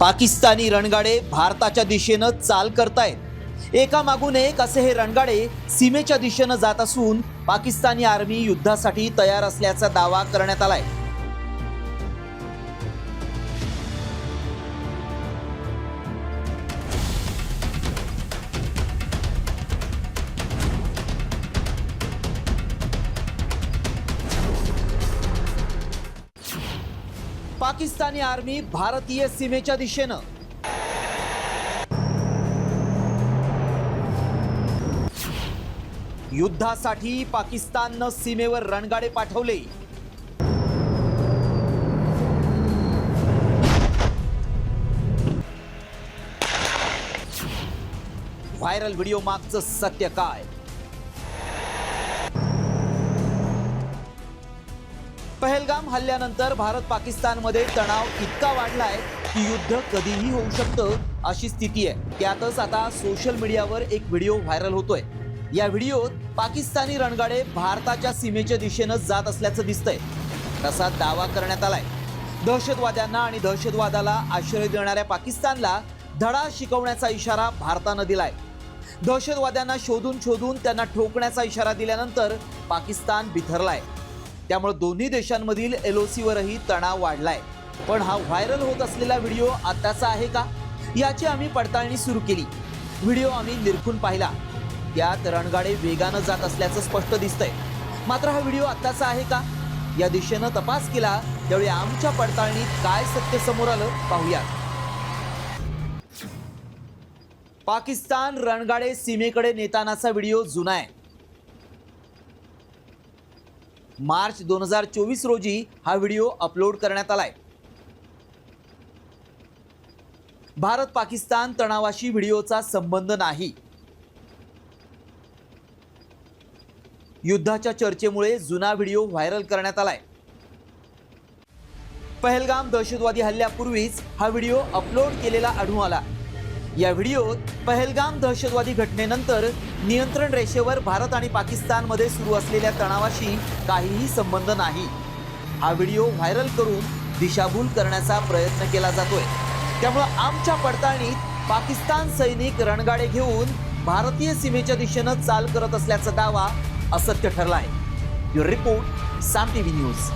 पाकिस्तानी रणगाडे भारताच्या दिशेनं चाल करतायत। एकामागून एक असे हे रणगाडे सीमेच्या दिशेनं जात असून पाकिस्तानी आर्मी युद्धासाठी तयार असल्याचा दावा करण्यात आलाय। पाकिस्तानी आर्मी भारतीय सीमेच्या दिशेनं युद्धासाठी पाकिस्ताननं सीमेवर रणगाडे पाठवले। व्हायरल व्हिडिओ मागचं सत्य काय? पहलगाम हल्ल्यानंतर भारत पाकिस्तानमध्ये तणाव इतका वाढलाय की युद्ध कधीही होऊ शकतं अशी स्थिती आहे। त्यातच आता सोशल मीडियावर एक व्हिडिओ व्हायरल होतोय। या व्हिडिओत पाकिस्तानी रणगाडे भारताच्या सीमेच्या दिशेनं जात असल्याचं दिसतंय, तसा दावा करण्यात आलाय। दहशतवाद्यांना आणि दहशतवादाला आश्रय देणाऱ्या पाकिस्तानला धडा शिकवण्याचा इशारा भारतानं दिलाय। दहशतवाद्यांना शोधून शोधून त्यांना ठोकण्याचा इशारा दिल्यानंतर पाकिस्तान बिथरलाय। त्यामुळे दोन्ही देशांमधील LOC वरही तणाव वाढलाय। पण हा व्हायरल होत असलेला व्हिडिओ आताचा आहे का, याची आम्ही पडताळणी सुरू केली। व्हिडिओ आम्ही निरखून पाहिला, त्यात रणगाडे वेगानं जात असल्याचं स्पष्ट दिसतंय। मात्र हा व्हिडिओ आताचा आहे का, या दिशेनं तपास केला त्यावेळी आमच्या पडताळणीत काय सत्य समोर आलं पाहूया। पाकिस्तान रणगाडे सीमेकडे नेतानाचा व्हिडिओ जुना आहे। मार्च 2024 रोजी हा व्हिडिओ अपलोड करण्यात आलाय। भारत पाकिस्तान तणावाशी व्हिडिओचा संबंध नाही। युद्धाच्या चर्चेमुळे जुना व्हिडिओ व्हायरल करण्यात आलाय। पहलगाम दहशतवादी हल्ल्यापूर्वीच हा व्हिडिओ अपलोड केलेला आढळून आला। या व्हिडिओत पहलगाम दहशतवादी घटनेनंतर नियंत्रण रेषेवर भारत आणि पाकिस्तानमध्ये सुरू असलेल्या तणावाशी काहीही संबंध नाही। हा व्हिडिओ व्हायरल करून दिशाभूल करण्याचा प्रयत्न केला जातोय। त्यामुळे आमच्या पडताळणीत पाकिस्तान सैनिक रणगाडे घेऊन भारतीय सीमेच्या दिशेनं चाल करत असल्याचा दावा असत्य ठरला आहे। रिपोर्ट साम TV न्यूज।